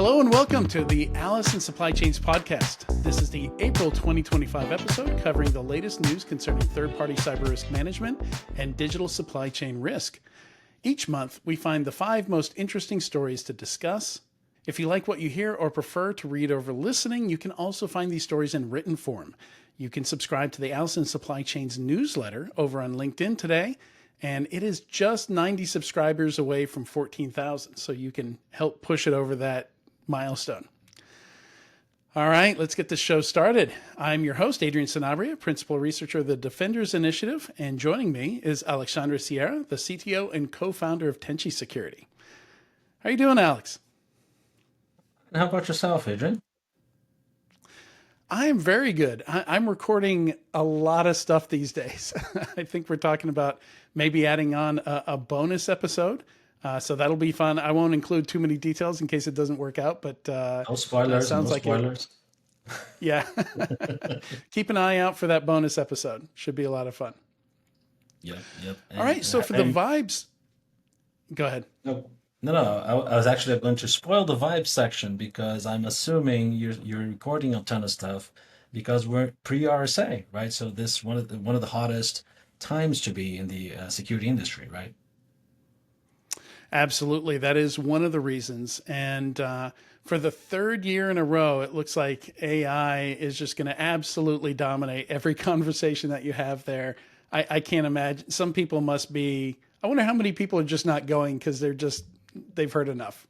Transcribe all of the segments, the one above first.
Hello and welcome to the Alice in Supply Chains podcast. This is the April 2025 episode covering the latest news concerning third-party cyber risk management and digital supply chain risk. Each month, we find the 5 most interesting stories to discuss. If you like what you hear or prefer to read over listening, you can also find these stories in written form. You can subscribe to the Alice in Supply Chains newsletter over on LinkedIn today, and it is just 90 subscribers away from 14,000, so you can help push it over that milestone. All right, let's get the show started. I'm your host, Adrian Sanaria, Principal Researcher of the Defenders Initiative, and joining me is Alexandre Sieira, the CTO and co-founder of Tenchi Security. How are you doing, Alex? How about yourself, Adrian? I am very good. I'm recording a lot of stuff these days. I think we're talking about maybe adding on a bonus episode. So that'll be fun. I won't include too many details in case it doesn't work out, but No spoilers, sounds no like spoilers. Yeah. Keep an eye out for that bonus episode. Should be a lot of fun. Yep. All right. So for the vibes, go ahead. No. I was actually going to spoil the vibe section because I'm assuming you're recording a ton of stuff because we're pre-RSA, right? So this one of the hottest times to be in the security industry, right? Absolutely. That is one of the reasons. And for the third year in a row, it looks like AI is just going to absolutely dominate every conversation that you have there. I can't imagine. Some people must be, I wonder how many people are just not going because they've heard enough.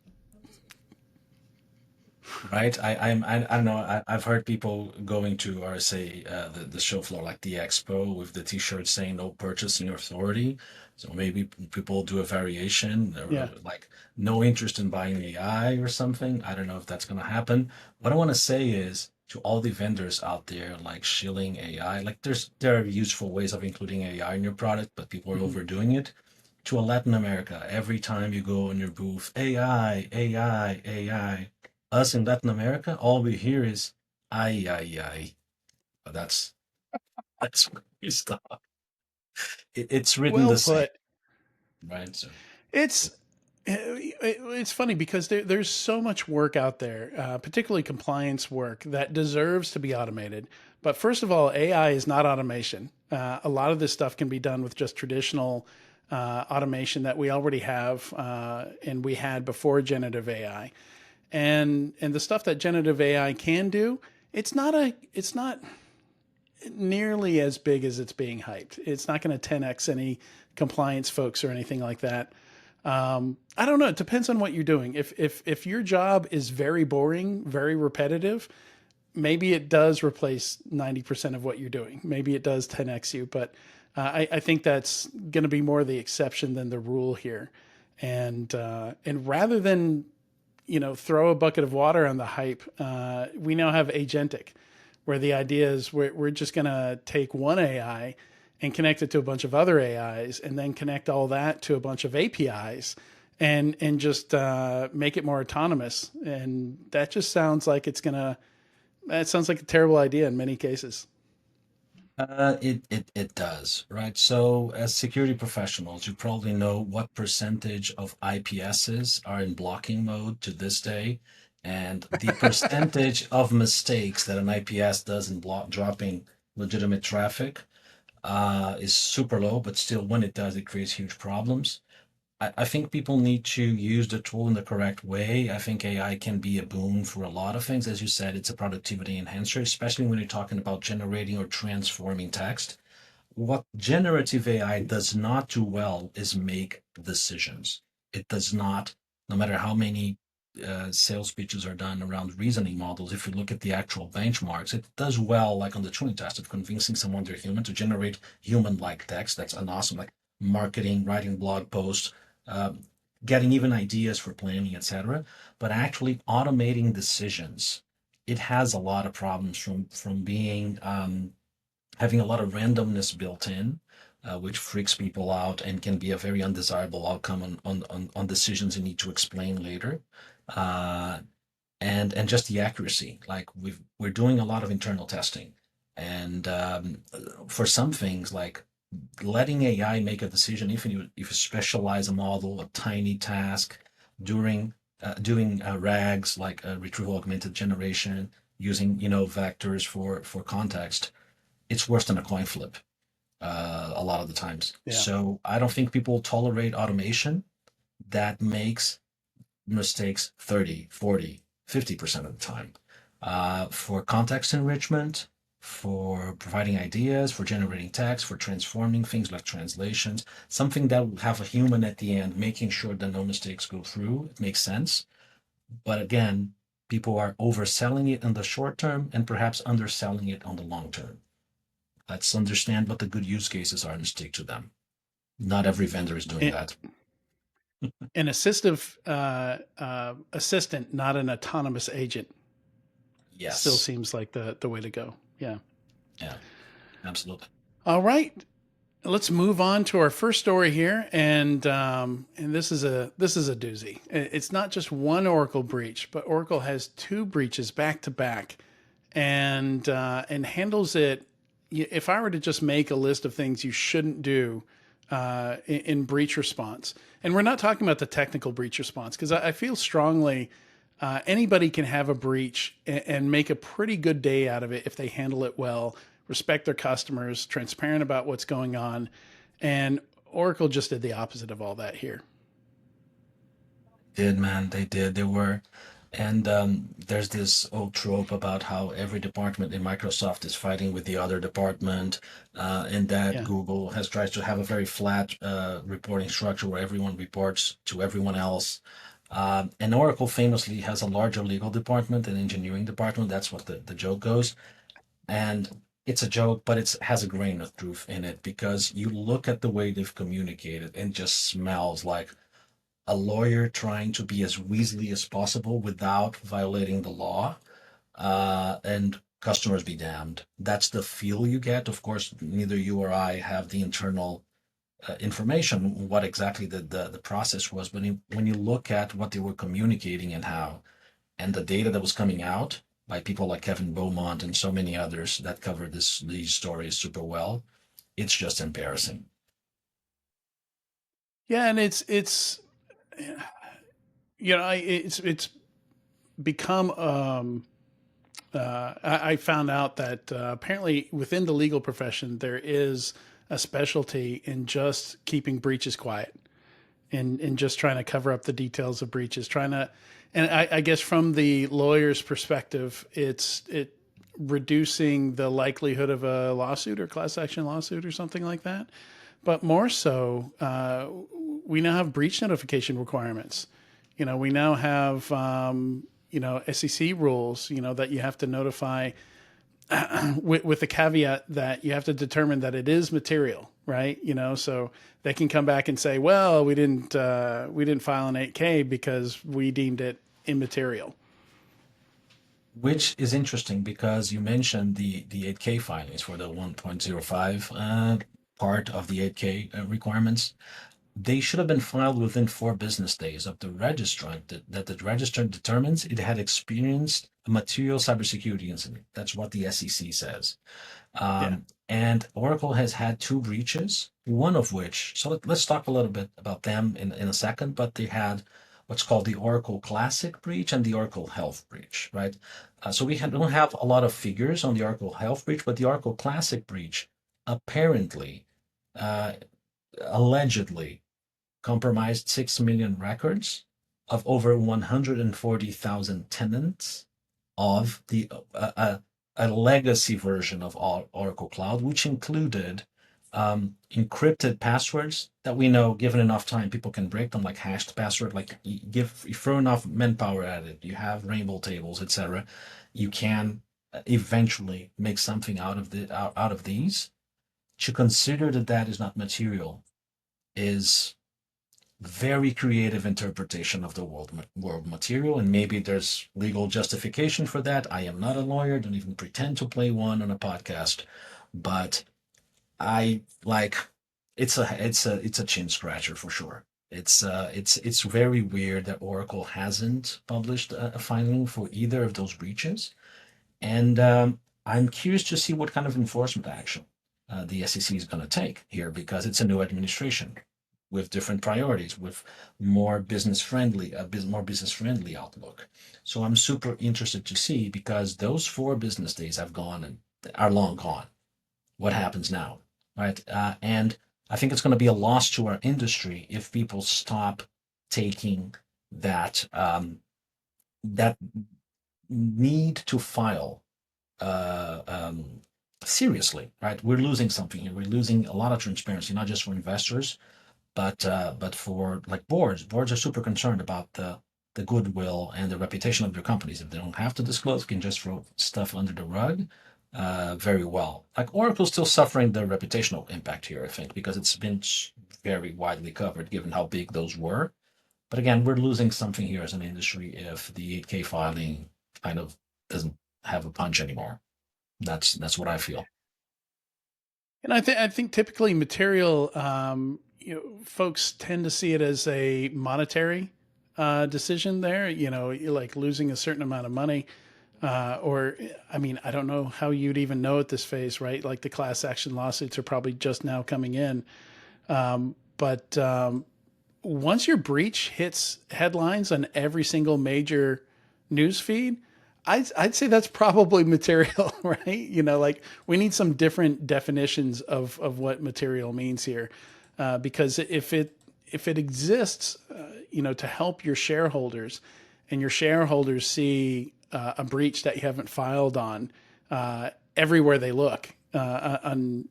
Right. I don't know. I've heard people going to RSA, the show floor, like the expo, with the T-shirt saying "No purchasing authority." So maybe people do a variation, or Yeah. like no interest in buying AI or something. I don't know if that's going to happen. What I want to say is to all the vendors out there, like shilling AI, like there are useful ways of including AI in your product, but people are Mhm. overdoing it. To a Latin America, every time you go in your booth, AI, AI, AI. Us in Latin America, all we hear is ay, ay, ay. But that's where we stop. It's written Well the same, put. right? So It's it's funny because there's so much work out there, particularly compliance work that deserves to be automated. But first of all, AI is not automation. A lot of this stuff can be done with just traditional automation that we already have and we had before generative AI. And the stuff that generative AI can do, it's not nearly as big as it's being hyped. It's not going to 10x any compliance folks or anything like that. I don't know. It depends on what you're doing. If your job is very boring, very repetitive, maybe it does replace 90% of what you're doing. Maybe it does 10x you, but I think that's going to be more the exception than the rule here. And rather than throw a bucket of water on the hype, we now have agentic, where the idea is we're just going to take one AI and connect it to a bunch of other AIs, and then connect all that to a bunch of APIs, and just make it more autonomous. And that just sounds like that sounds like a terrible idea in many cases. it does, right? So as security professionals, you probably know what percentage of IPSs are in blocking mode to this day, and the percentage of mistakes that an IPS does in dropping legitimate traffic is super low, but still, when it does, it creates huge problems. I think people need to use the tool in the correct way. I think AI can be a boon for a lot of things. As you said, it's a productivity enhancer, especially when you're talking about generating or transforming text. What generative AI does not do well is make decisions. It does not, no matter how many sales pitches are done around reasoning models, if you look at the actual benchmarks, it does well, like on the Turing test, of convincing someone they're human to generate human-like text. That's an awesome, like marketing, writing blog posts, uh, getting even ideas for planning, etc. But actually automating decisions, it has a lot of problems from being having a lot of randomness built in, which freaks people out and can be a very undesirable outcome on decisions you need to explain later. Uh, and just the accuracy. Like we're doing a lot of internal testing, and for some things like letting AI make a decision, if you specialize a model, a tiny task during doing RAGs like retrieval augmented generation, using vectors for context, it's worse than a coin flip a lot of the times. Yeah. So I don't think people tolerate automation that makes mistakes 30, 40, 50% of the time. For context enrichment, for providing ideas, for generating text, for transforming things like translations, something that will have a human at the end, making sure that no mistakes go through, it makes sense. But again, people are overselling it in the short term and perhaps underselling it on the long term. Let's understand what the good use cases are and stick to them. Not every vendor is doing An that. assistive assistant, not an autonomous agent, still Yes. seems like the way to go. Yeah. Yeah, absolutely. All right. Let's move on to our first story here, and this is a doozy. It's not just one Oracle breach, but Oracle has two breaches back to back, and handles it. If I were to just make a list of things you shouldn't do in breach response, and we're not talking about the technical breach response, because I feel strongly anybody can have a breach and make a pretty good day out of it if they handle it well, respect their customers, transparent about what's going on. And Oracle just did the opposite of all that here. Did man, they did. They were, and there's this old trope about how every department in Microsoft is fighting with the other department, and that Yeah. Google has tried to have a very flat reporting structure where everyone reports to everyone else. And Oracle famously has a larger legal department and engineering department. That's what the joke goes. And it's a joke, but it has a grain of truth in it because you look at the way they've communicated and it just smells like a lawyer trying to be as weaselly as possible without violating the law, and customers be damned. That's the feel you get. Of course, neither you or I have the internal information what exactly the process was, but when you look at what they were communicating and how, and the data that was coming out by people like Kevin Beaumont and so many others that cover these stories super well, it's just embarrassing. Yeah, and it's it's become I found out that apparently within the legal profession there is a specialty in just keeping breaches quiet, and just trying to cover up the details of breaches, trying to, and I guess from the lawyer's perspective, it reducing the likelihood of a lawsuit or class action lawsuit or something like that. But more so, we now have breach notification requirements. We now have SEC rules. That you have to notify with the caveat that you have to determine that it is material, right? So they can come back and say, well, we didn't file an 8K because we deemed it immaterial. Which is interesting because you mentioned the 8K filings for the 1.05 part of the 8K requirements. They should have been filed within 4 business days of the registrant that the registrant determines it had experienced a material cybersecurity incident. That's what the SEC says. Yeah. And Oracle has had two breaches, one of which, so let's talk a little bit about them in a second, but they had what's called the Oracle Classic breach and the Oracle Health breach, right? So don't have a lot of figures on the Oracle Health breach, but the Oracle Classic breach apparently, uh, allegedly, compromised 6 million records of over 140,000 tenants of a legacy version of Oracle Cloud, which included encrypted passwords that we know, given enough time, people can break them, like hashed password. Like you throw enough manpower at it, you have rainbow tables, etc. You can eventually make something out of these. To consider that that is not material is very creative interpretation of the world material, and maybe there's legal justification for that. I am not a lawyer, don't even pretend to play one on a podcast, but I like it's a chin scratcher for sure. It's very weird that Oracle hasn't published a filing for either of those breaches, and I'm curious to see what kind of enforcement action the SEC is going to take here because it's a new administration. with different priorities, with more business friendly, more business friendly outlook. So I'm super interested to see, because those 4 business days have gone and are long gone. What happens now, right? And I think it's going to be a loss to our industry if people stop taking that need to file uh, um, seriously, right? We're losing something here. We're losing a lot of transparency, not just for investors, but for like boards. Boards are super concerned about the goodwill and the reputation of their companies. If they don't have to disclose, can just throw stuff under the rug. Very well. Like Oracle's still suffering the reputational impact here, I think, because it's been very widely covered, given how big those were. But again, we're losing something here as an industry if the 8K filing kind of doesn't have a punch anymore. That's what I feel. And I think typically material, folks tend to see it as a monetary decision. There, you're like losing a certain amount of money, or I mean, I don't know how you'd even know at this phase, right? Like the class action lawsuits are probably just now coming in, but once your breach hits headlines on every single major news feed, I'd say that's probably material, right? Like we need some different definitions of what material means here, because if it exists, to help your shareholders, and your shareholders see a breach that you haven't filed on everywhere they look on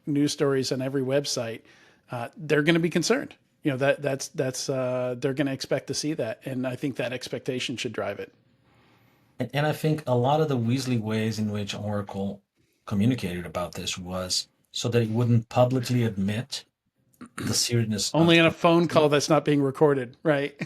news stories on every website, they're going to be concerned. That's they're going to expect to see that, and I think that expectation should drive it. And I think a lot of the Weasley ways in which Oracle communicated about this was so that it wouldn't publicly admit the seriousness of Only on a the phone call breach, that's not being recorded, right?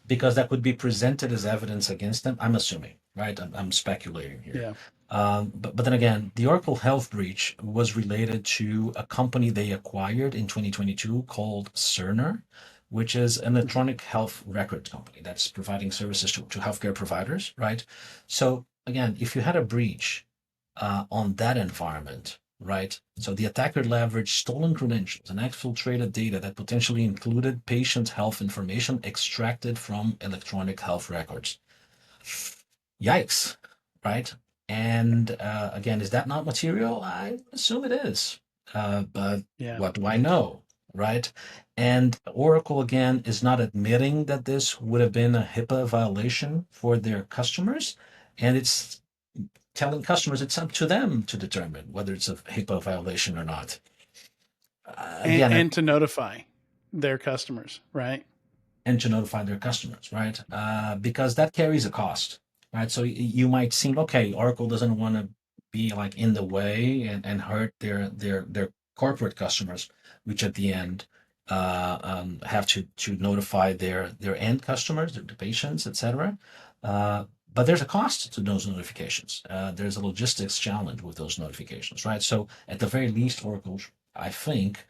because that would be presented as evidence against them. I'm assuming, right? I'm speculating here. Yeah. But then again, the Oracle Health breach was related to a company they acquired in 2022 called Cerner, which is an electronic health record company that's providing services to healthcare providers, right? So again, if you had a breach on that environment, right? So the attacker leveraged stolen credentials and exfiltrated data that potentially included patient health information extracted from electronic health records. Yikes, right? And again, is that not material? I assume it is. But Yeah. what do I know, right? And Oracle, again, is not admitting that this would have been a HIPAA violation for their customers. And it's telling customers it's up to them to determine whether it's a HIPAA violation or not. and, Again, and to notify their customers, right? and to notify their customers, right? Because that carries a cost, right? So you might seem okay. Oracle doesn't want to be like in the way and hurt their corporate customers, which at the end have to notify their end customers, their patients, etc. But there's a cost to those notifications. There's a logistics challenge with those notifications, right? So at the very least, Oracle, I think,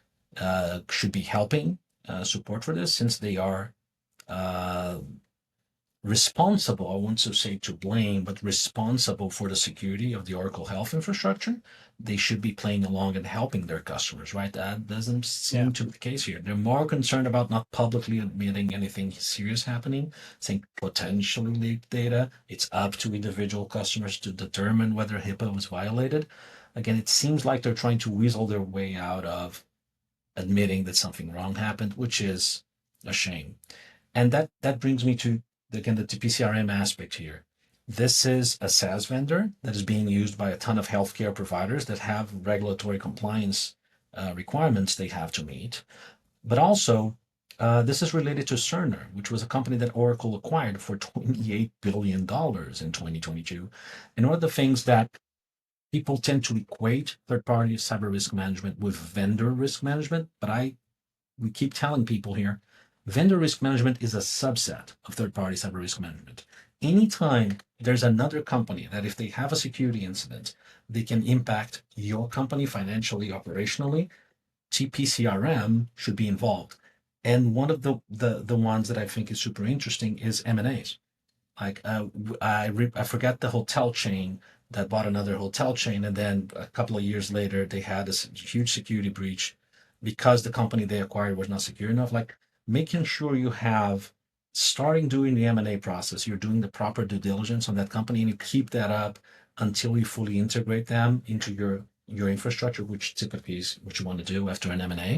should be helping support for this, since they are uh, responsible, I want to say to blame, but responsible for the security of the Oracle Health infrastructure. They should be playing along and helping their customers, right? That doesn't Yeah. seem to be the case here. They're more concerned about not publicly admitting anything serious happening, saying potentially leaked data. It's up to individual customers to determine whether HIPAA was violated. Again, it seems like they're trying to weasel their way out of admitting that something wrong happened, which is a shame. And that brings me to again the TPCRM aspect here. This is a SaaS vendor that is being used by a ton of healthcare providers that have regulatory compliance requirements they have to meet. But also, this is related to Cerner, which was a company that Oracle acquired for $28 billion dollars in 2022. And one of the things that people tend to equate third-party cyber risk management with vendor risk management, but we keep telling people here, vendor risk management is a subset of third-party cyber risk management. Anytime there's another company that if they have a security incident, they can impact your company financially, operationally, TPCRM should be involved. And one of the ones that I think is super interesting is M&As. Like I forget the hotel chain that bought another hotel chain, and then a couple of years later they had this huge security breach because the company they acquired was not secure enough. Like making sure you have starting doing the M&A process, you're doing the proper due diligence on that company, and you keep that up until you fully integrate them into your infrastructure, which typically is what you want to do after an M&A.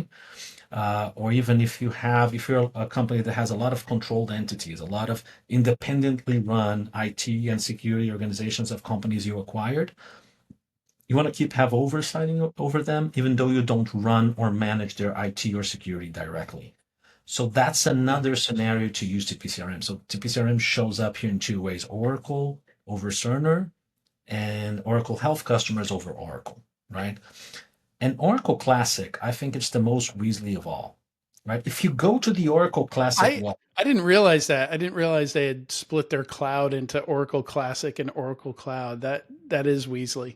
Or even if you're a company that has a lot of controlled entities, a lot of independently run IT and security organizations of companies you acquired, you want to have oversight over them, even though you don't run or manage their IT or security directly. So that's another scenario to use TPCRM. So TPCRM shows up here in two ways: Oracle over Cerner, and Oracle Health customers over Oracle, right? And Oracle Classic, I think it's the most Weasley of all, right? If you go to the Oracle Classic I I didn't realize that. I didn't realize they had split their cloud into Oracle Classic and Oracle Cloud. That is Weasley.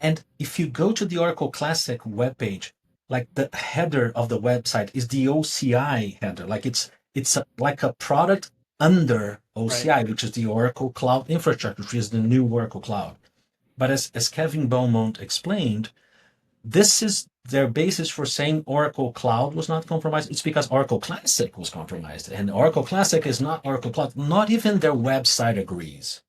And if you go to the Oracle Classic webpage, like the header of the website is the OCI header. Like like a product under Right. OCI, which is the Oracle Cloud Infrastructure, which is the new Oracle Cloud. But as Kevin Beaumont explained, this is their basis for saying Oracle Cloud was not compromised. It's because Oracle Classic was compromised. And Oracle Classic is not Oracle Cloud. Not even their website agrees,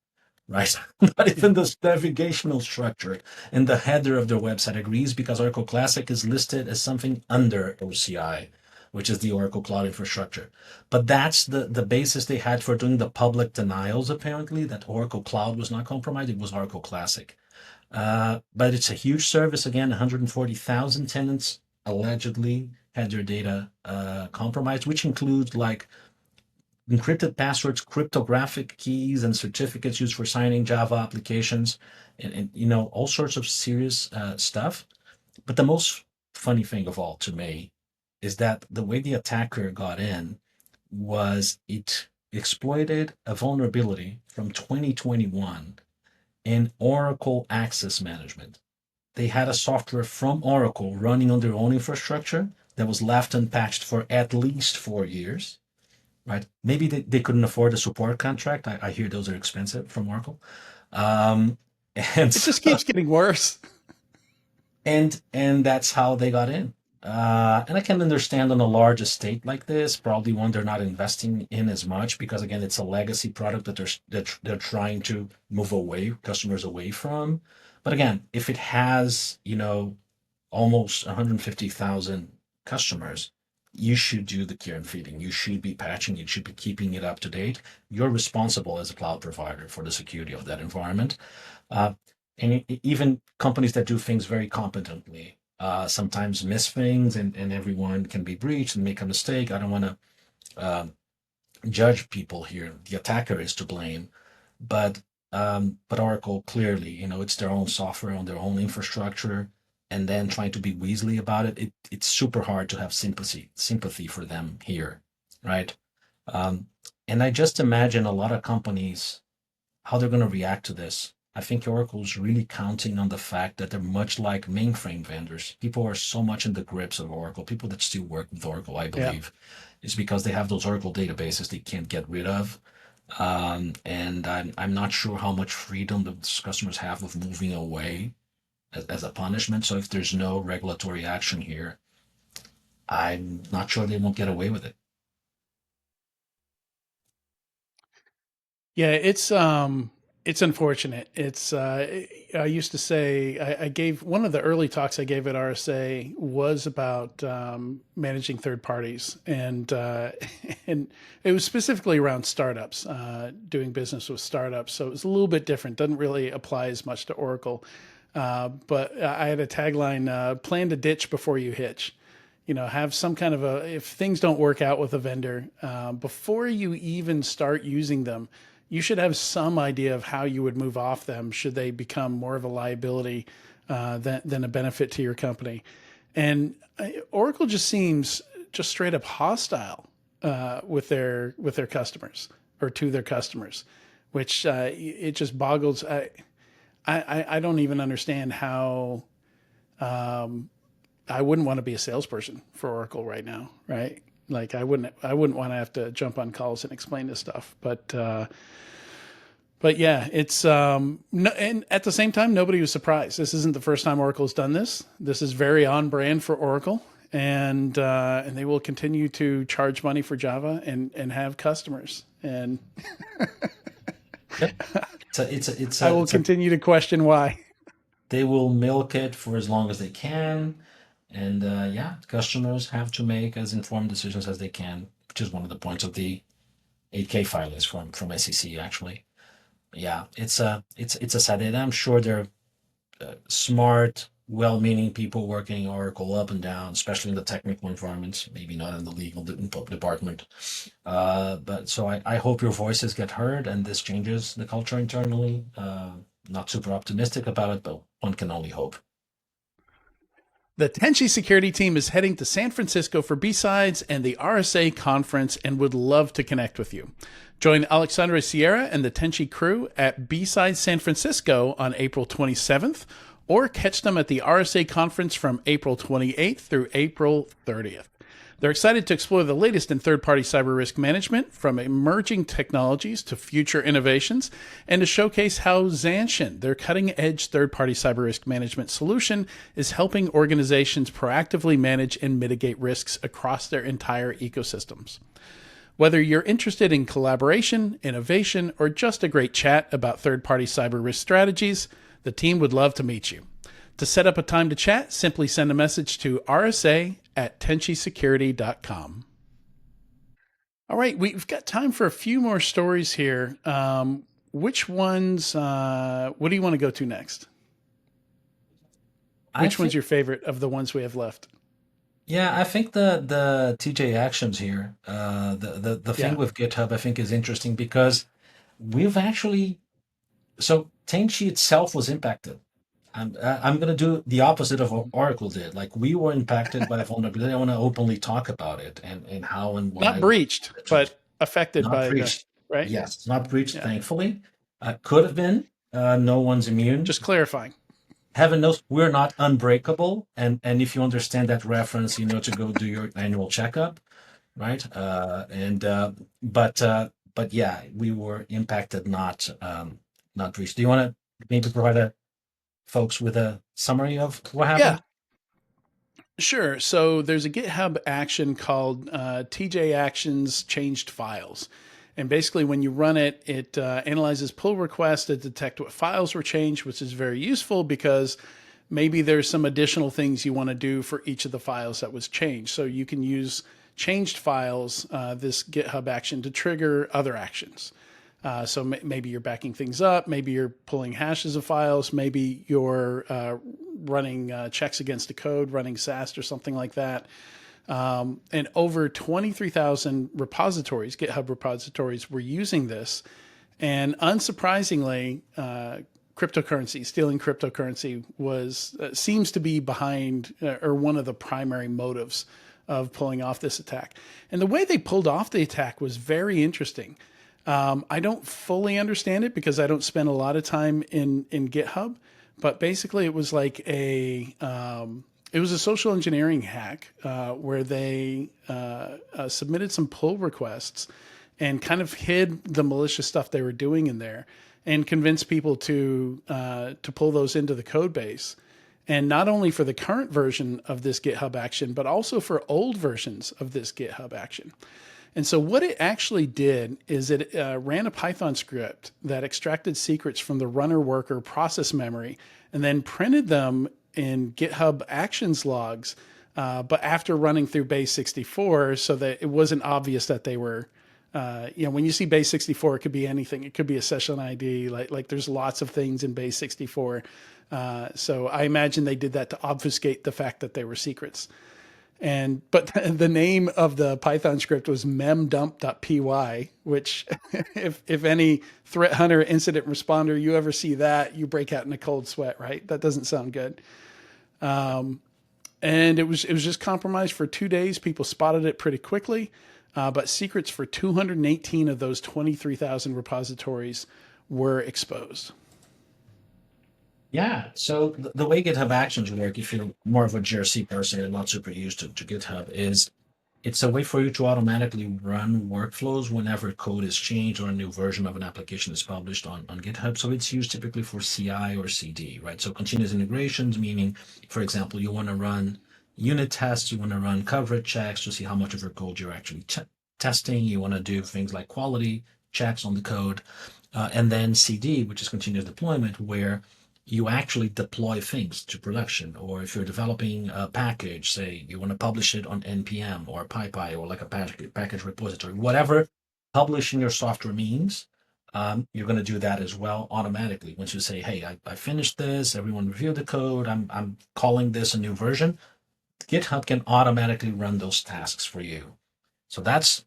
right? Not Yeah. even the navigational structure and the header of their website agrees, because Oracle Classic is listed as something under OCI, which is the Oracle Cloud Infrastructure. But that's the basis they had for doing the public denials, apparently, that Oracle Cloud was not compromised. It was Oracle Classic. But it's a huge service. Again, 140,000 tenants allegedly had their data compromised, which includes like encrypted passwords, cryptographic keys, and certificates used for signing Java applications, and all sorts of serious stuff. But the most funny thing of all to me is that the way the attacker got in was it exploited a vulnerability from 2021 in Oracle Access Management. They had a software from Oracle running on their own infrastructure that was left unpatched for at least 4 years, right? Maybe they couldn't afford a support contract. I hear those are expensive from Oracle. Um, and It just so, keeps getting worse. and that's how they got in. And I can understand on a large estate like this, probably one they're not investing in as much, because again, it's a legacy product that they're trying to move away customers away from. But again, if it has almost 150,000 customers, you should do the care and feeding. You should be patching. You should be keeping it up to date. You're responsible as a cloud provider for the security of that environment. Uh, and even companies that do things very competently sometimes miss things, and everyone can be breached and make a mistake. I don't want to judge people here. The attacker is to blame, but Oracle clearly, it's their own software on their own infrastructure, and then trying to be Weasley about it. It's super hard to have sympathy for them here, right? Um, and I just imagine a lot of companies how they're going to react to this. I think Oracle's really counting on the fact that they're much like mainframe vendors. People are so much in the grips of Oracle. People that still work with Oracle, I Yeah. believe, is because they have those Oracle databases they can't get rid of. And I'm not sure how much freedom the customers have with moving away as a punishment. So if there's no regulatory action here, I'm not sure they won't get away with it. Yeah, it's unfortunate. I used to say I gave one of the early talks I gave at RSA was about managing third parties, and and it was specifically around startups, doing business with startups. So it was a little bit different. Doesn't really apply as much to Oracle, but I had a tagline: "Plan to ditch before you hitch." Have some kind of if things don't work out with a vendor, before you even start using them, you should have some idea of how you would move off them should they become more of a liability than a benefit to your company. And Oracle just seems just straight up hostile with their customers, or to their customers, which it just boggles. I don't even understand how. I wouldn't want to be a salesperson for Oracle right now, right? Like I wouldn't want to have to jump on calls and explain this stuff. But But yeah, it's no, and at the same time, nobody was surprised. This isn't the first time Oracle's done this. This is very on brand for Oracle, and they will continue to charge money for Java and have customers. And Yep. It's I a will it's a continue to question why. they will milk it for as long as they can, and yeah, customers have to make as informed decisions as they can, which is one of the points of the 8K filings from SEC actually. Yeah, it's a sad, and I'm sure they're smart, well-meaning people working Oracle up and down, especially in the technical environments, maybe not in the legal department. But so I hope your voices get heard and this changes the culture internally. Not super optimistic about it, but one can only hope. The Tenchi Security team is heading to San Francisco for B-Sides and the RSA conference and would love to connect with you. Join Alexandre, Sieira, and the Tenchi crew at B-Sides San Francisco on April 27th, or catch them at the RSA conference from April 28th through April 30th. They're excited to explore the latest in third-party cyber risk management, from emerging technologies to future innovations, and to showcase how Zanshin, their cutting-edge third-party cyber risk management solution, is helping organizations proactively manage and mitigate risks across their entire ecosystems. Whether you're interested in collaboration, innovation, or just a great chat about third-party cyber risk strategies, the team would love to meet you. To set up a time to chat, simply send a message to rsa@tenchisecurity.com. All right, we've got time for a few more stories here. Which ones, what do you want to go to next? I Which one's think, your favorite of the ones we have left? yeah, I think the TJ actions here, the thing Yeah, with GitHub, I think is interesting because we've actually so Tenchi itself was impacted. I'm going to do the opposite of what Oracle did. Like we were impacted by a vulnerability. I want to openly talk about it and how and not why we breached, address it. but affected Not by the, breached. right? Yes, not breached, Yeah, thankfully. Could have been. No one's immune. just clarifying. Heaven knows we're not unbreakable. And if you understand that reference, you know to go do your annual checkup, right? But yeah, we were impacted, not breached. Do you want to maybe provide a folks with a summary of what Yeah, happened? sure. So there's a GitHub action called TJ Actions Changed Files. And basically, when you run it, it analyzes pull requests to detect what files were changed, which is very useful because maybe there's some additional things you want to do for each of the files that was changed. So you can use changed files, this GitHub action, to trigger other actions. So maybe you're backing things up, maybe you're pulling hashes of files, maybe you're running checks against the code, running SAST or something like that. And over 23,000 repositories, GitHub repositories, were using this. And unsurprisingly, cryptocurrency, stealing cryptocurrency, was seems to be behind or one of the primary motives of pulling off this attack. And the way they pulled off the attack was very interesting. I don't fully understand it because I don't spend a lot of time in GitHub, but basically it was like it was a social engineering hack where they submitted some pull requests and kind of hid the malicious stuff they were doing in there and convinced people to pull those into the code base. And not only for the current version of this GitHub action, but also for old versions of this GitHub action. And so what it actually did is it ran a Python script that extracted secrets from the runner worker process memory and then printed them in GitHub Actions logs, but after running through base 64 so that it wasn't obvious that they were, when you see base 64, it could be anything. It could be a session ID. Like there's lots of things in base 64. So I imagine they did that to obfuscate the fact that they were secrets. But the name of the Python script was memdump.py, which if any threat hunter incident responder, you ever see that, you break out in a cold sweat, right? That doesn't sound good. And it was just compromised for 2 days. People spotted it pretty quickly, but secrets for 218 of those 23,000 repositories were exposed. Yeah. So the way GitHub Actions work, if you're more of a GRC person and not super used to GitHub, is It's a way for you to automatically run workflows whenever code is changed or a new version of an application is published on GitHub. So it's used typically for CI or CD, right? So continuous integrations, meaning, for example, you want to run unit tests, you want to run coverage checks to see how much of your code you're actually testing. You want to do things like quality checks on the code. And then CD, which is continuous deployment, where you actually deploy things to production. Or if you're developing a package, say you want to publish it on NPM or PyPy or like a package repository, whatever publishing your software means, you're going to do that as well automatically. Once you say, hey, I finished this, everyone reviewed the code, I'm calling this a new version, GitHub can automatically run those tasks for you. So that's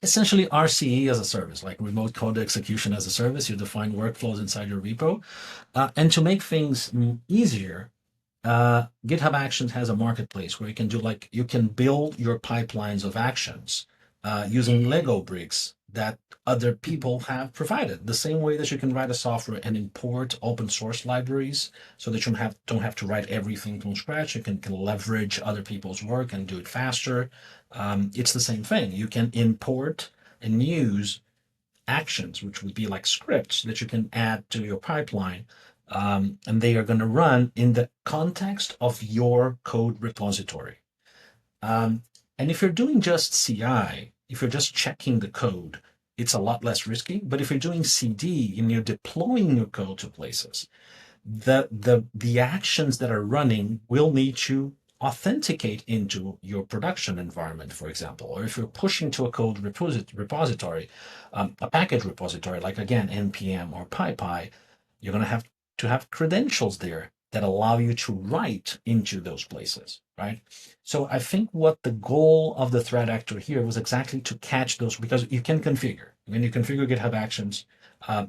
essentially RCE as a service, like remote code execution as a service. You define workflows inside your repo. And to make things easier, GitHub Actions has a marketplace where you can do like you can build your pipelines of actions using Lego bricks that other people have provided. The same way that you can write a software and import open source libraries so that you don't have to write everything from scratch. You can leverage other people's work and do it faster. It's the same thing. You can import and use actions, which would be like scripts that you can add to your pipeline. And they are going to run in the context of your code repository. Um, and if you're doing just CI, if you're just checking the code, it's a lot less risky. But if you're doing CD and you're deploying your code to places, the actions that are running will need to authenticate into your production environment, for example, or if you're pushing to a code repository, a package repository, like again npm or pypy, you're going to have credentials there that allow you to write into those places, right? So I think what the goal of the threat actor here was exactly to catch those, because you can configure when you configure GitHub Actions,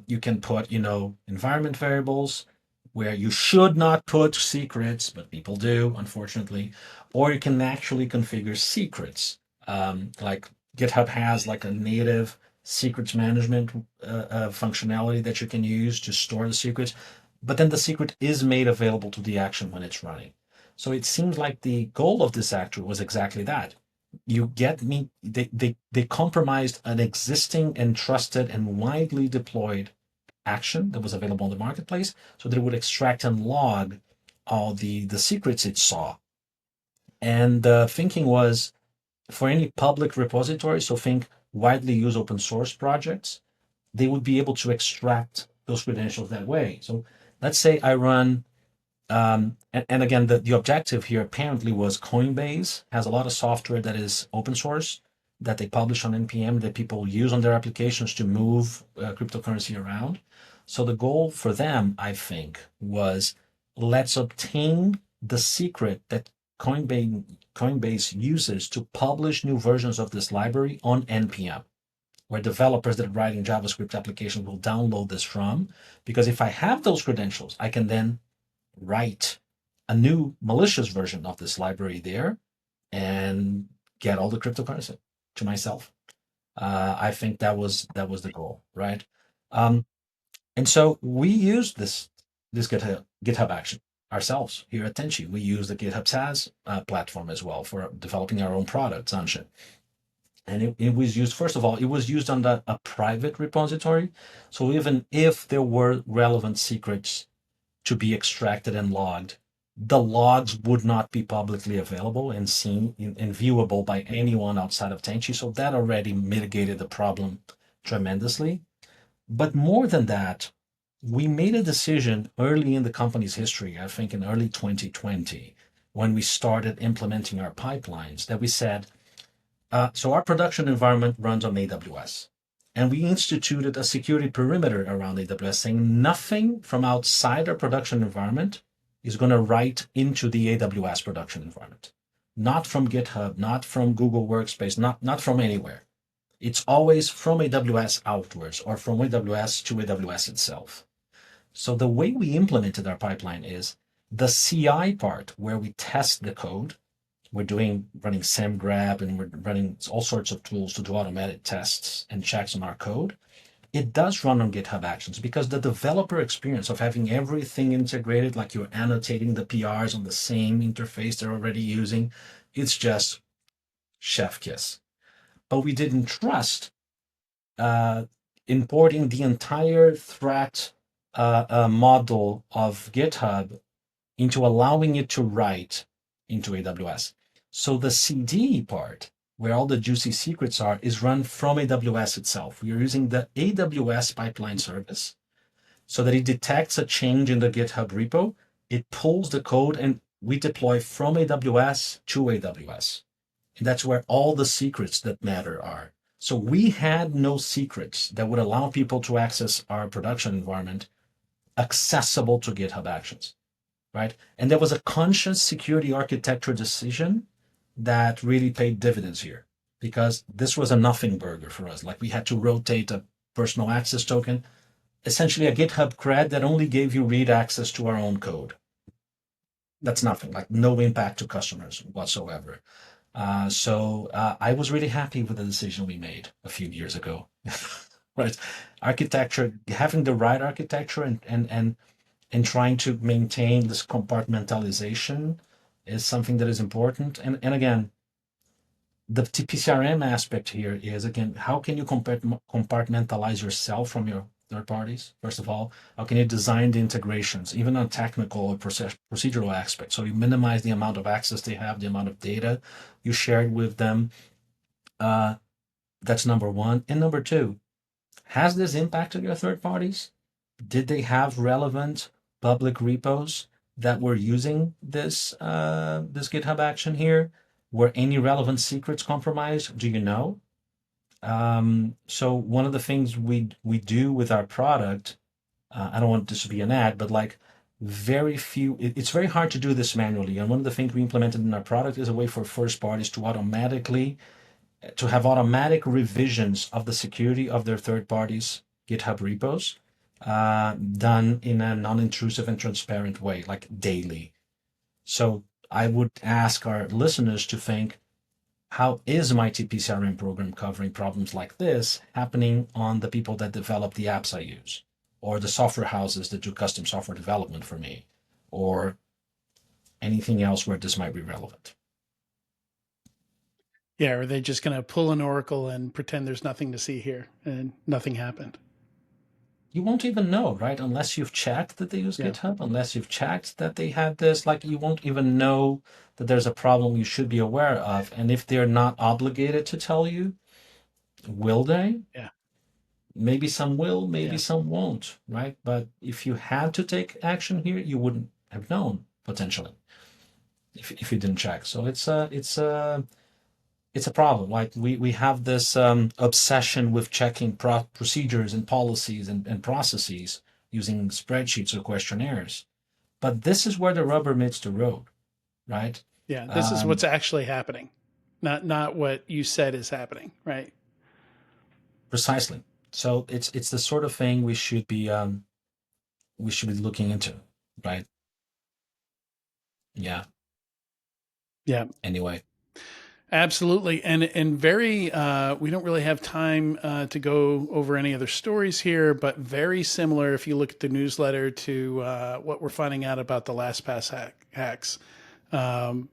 you can put environment variables where you should not put secrets, but people do, unfortunately. Or you can actually configure secrets. Like GitHub has like a native secrets management functionality that you can use to store the secrets, but then the secret is made available to the action when it's running. So it seems like the goal of this actor was exactly that. You get me, they compromised an existing and trusted and widely deployed action that was available on the marketplace so that it would extract and log all the secrets it saw. And the thinking was for any public repository, so think widely used open source projects, they would be able to extract those credentials that way. So let's say I run, and again, the objective here apparently was Coinbase has a lot of software that is open source that they publish on NPM that people use on their applications to move cryptocurrency around. So the goal for them, I think, was let's obtain the secret that Coinbase uses to publish new versions of this library on NPM, where developers that are writing JavaScript applications will download this from. Because if I have those credentials, I can then write a new malicious version of this library there and get all the cryptocurrency to myself. I think that was the goal, right? Um, and so we use this GitHub action ourselves here at Tenchi. We use the GitHub SaaS platform as well for developing our own products, Anshin. And it was used, first of all, it was used on a private repository. So even if there were relevant secrets to be extracted and logged, the logs would not be publicly available and seen and viewable by anyone outside of Tenchi. So that already mitigated the problem tremendously. But more than that, we made a decision early in the company's history, I think in early 2020, when we started implementing our pipelines, that we said, so our production environment runs on AWS. And we instituted a security perimeter around AWS saying nothing from outside our production environment is going to write into the AWS production environment. Not from GitHub, not from Google Workspace, not from anywhere. It's always from AWS outwards or from AWS to AWS itself. So the way we implemented our pipeline is the CI part where we test the code. We're running SEMGrab and we're running all sorts of tools to do automated tests and checks on our code. It does run on GitHub Actions because the developer experience of having everything integrated, like you're annotating the PRs on the same interface they're already using, it's just chef kiss. But we didn't trust uh, importing the entire threat model of GitHub into allowing it to write into AWS. So the CD part, where all the juicy secrets are, is run from AWS itself. We are using the AWS pipeline service so that it detects a change in the GitHub repo, it pulls the code, and we deploy from AWS to AWS. And that's where all the secrets that matter are. So we had no secrets that would allow people to access our production environment accessible to GitHub Actions, right? And there was a conscious security architecture decision that really paid dividends here because this was a nothing burger for us. Like we had to rotate a personal access token, essentially a GitHub cred that only gave you read access to our own code. That's nothing, like no impact to customers whatsoever. So I was really happy with the decision we made a few years ago. Right, architecture, having the right architecture and trying to maintain this compartmentalization is something that is important. And again, the TPCRM aspect here is again, how can you compartmentalize yourself from your third parties? First of all, how can you design the integrations, even on technical or procedural aspects? So you minimize the amount of access they have, the amount of data you shared with them. Uh, that's number one. And number two, has this impacted your third parties? Did they have relevant public repos that were using this GitHub action here? Were any relevant secrets compromised? Do you know? So one of the things we do with our product, I don't want this to be an ad, but like very few, it's very hard to do this manually. And one of the things we implemented in our product is a way for first parties to have automatic revisions of the security of their third parties GitHub repos done in a non-intrusive and transparent way, like daily. So I would ask our listeners to think, how is my TPCRM program covering problems like this happening on the people that develop the apps I use, or the software houses that do custom software development for me, or anything else where this might be relevant? Yeah, are they just going to pull an oracle and pretend there's nothing to see here and nothing happened? You won't even know, right? Unless you've checked that they use Yeah, GitHub, unless you've checked that they had this, like you won't even know that there's a problem you should be aware of. And if they're not obligated to tell you, will they? yeah, Maybe some will, maybe yeah, some won't, right? But if you had to take action here, you wouldn't have known potentially if you didn't check. So it's a problem. Like we have this obsession with checking procedures and policies and processes using spreadsheets or questionnaires. But this is where the rubber meets the road, right? yeah. This is what's Um, actually happening, not what you said is happening, right? Precisely. So it's the sort of thing we should be looking into, right? Yeah. Yeah, Anyway, absolutely. And very we don't really have time to go over any other stories here, but very similar if you look at the newsletter to what we're finding out about the LastPass hacks. Um,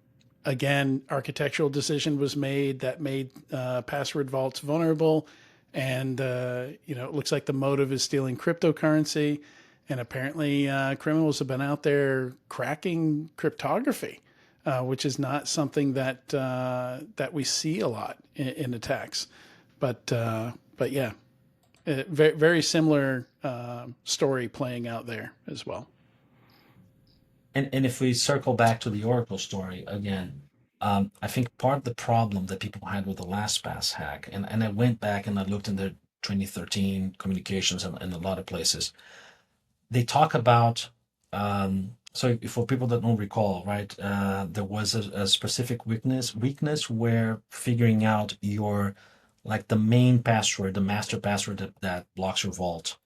Again, architectural decision was made that made password vaults vulnerable, and it looks like the motive is stealing cryptocurrency, and apparently criminals have been out there cracking cryptography, which is not something that we see a lot in attacks. But yeah, very very similar story playing out there as well. and if we circle back to the Oracle story again, I think part of the problem that people had with the LastPass hack, and I went back and I looked in the 2013 communications and a lot of places, they talk about so for people that don't recall, right, there was a specific weakness where figuring out your like the main password, the master password that blocks your vault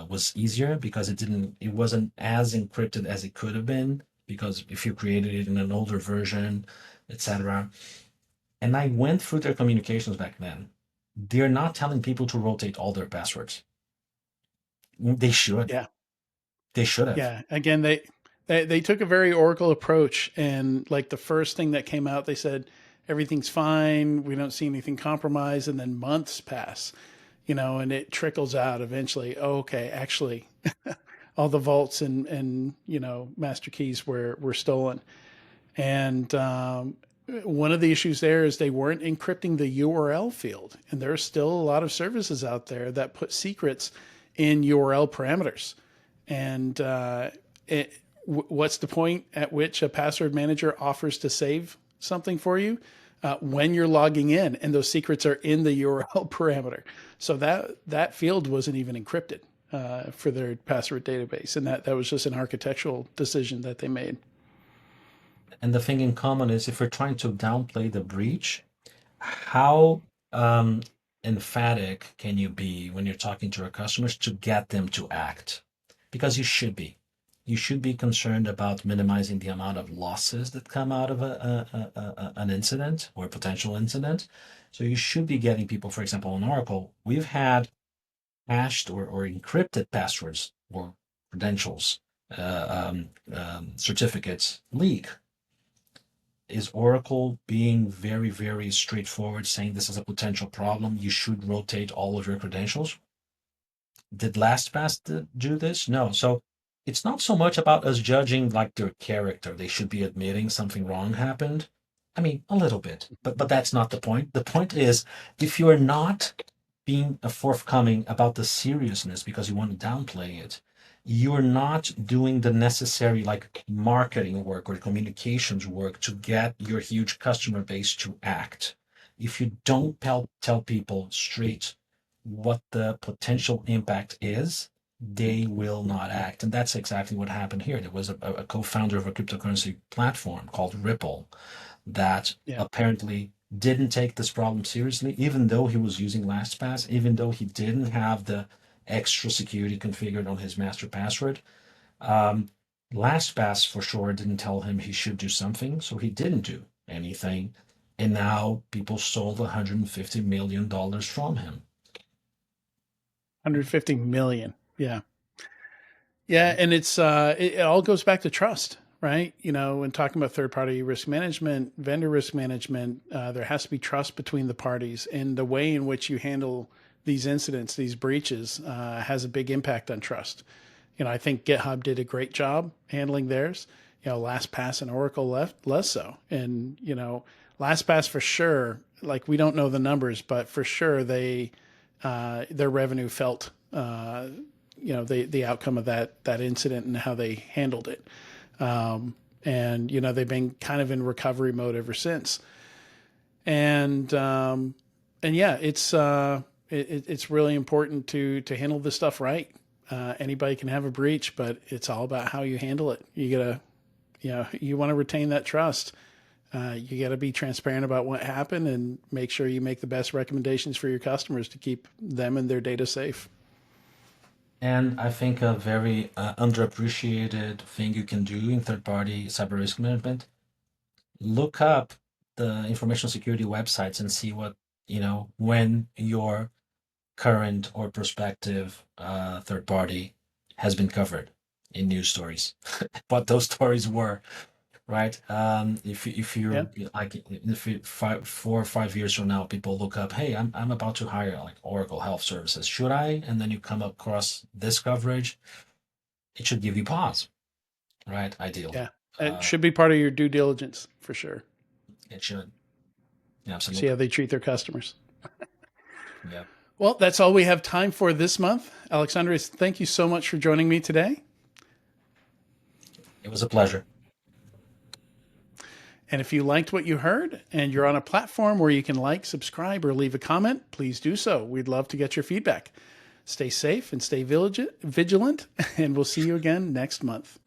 was easier because it wasn't as encrypted as it could have been because if you created it in an older version, etc. And I went through their communications back then. They're not telling people to rotate all their passwords. They should. Yeah. They should have. Yeah, again, they took a very Oracle approach, and like the first thing that came out, they said everything's fine. We don't see anything compromised. And then months pass, and it trickles out eventually. Oh, okay, actually, all the vaults and master keys were stolen. And one of the issues there is they weren't encrypting the URL field. And there are still a lot of services out there that put secrets in URL parameters. And what's the point at which a password manager offers to save something for you? When you're logging in and those secrets are in the URL parameter. So that field wasn't even encrypted for their password database. And that was just an architectural decision that they made. And the thing in common is if we're trying to downplay the breach, how emphatic can you be when you're talking to your customers to get them to act? Because you should be. You should be concerned about minimizing the amount of losses that come out of an incident or a potential incident. So you should be getting people, for example, on Oracle, we've had hashed or encrypted passwords or credentials, certificates leak. Is Oracle being very, very straightforward, saying this is a potential problem? You should rotate all of your credentials? Did LastPass do this? No. So it's not so much about us judging like their character. They should be admitting something wrong happened. I mean, a little bit, but that's not the point. The point is, if you are not being forthcoming about the seriousness because you want to downplay it, you're not doing the necessary like marketing work or communications work to get your huge customer base to act. If you don't tell people straight what the potential impact is, they will not act. And that's exactly what happened here. There was a co-founder of a cryptocurrency platform called Ripple that Yeah. apparently didn't take this problem seriously, even though he was using LastPass, even though he didn't have the extra security configured on his master password. LastPass for sure didn't tell him he should do something, so he didn't do anything. And now people stole $150 million from him. 150 million. Yeah. Yeah. And it all goes back to trust, right? When talking about third party risk management, vendor risk management, there has to be trust between the parties. And the way in which you handle these incidents, these breaches, has a big impact on trust. I think GitHub did a great job handling theirs. LastPass and Oracle less so. And, LastPass for sure, like we don't know the numbers, but for sure their revenue felt, the outcome of that incident and how they handled it. And, they've been kind of in recovery mode ever since. And yeah, it's really important to handle this stuff right. Anybody can have a breach, but it's all about how you handle it. You gotta, you want to retain that trust. You got to be transparent about what happened and make sure you make the best recommendations for your customers to keep them and their data safe. And I think a very underappreciated thing you can do in third-party cyber risk management, look up the information security websites and see what, when your current or prospective third party has been covered in news stories, what those stories were, right? If Yeah. you're like if you 4 or 5 years from now, people look up, hey, I'm about to hire like Oracle Health Services, should I? And then you come across this coverage, it should give you pause, right? Ideally, Yeah. It should be part of your due diligence for sure. it should. Yeah, See how absolutely. they treat their customers. Yeah, Well, that's all we have time for this month. Alexandre, thank you so much for joining me today. it was a pleasure. And if you liked what you heard and you're on a platform where you can like, subscribe, or leave a comment, please do so. We'd love to get your feedback. Stay safe and stay vigilant, and we'll see you again next month.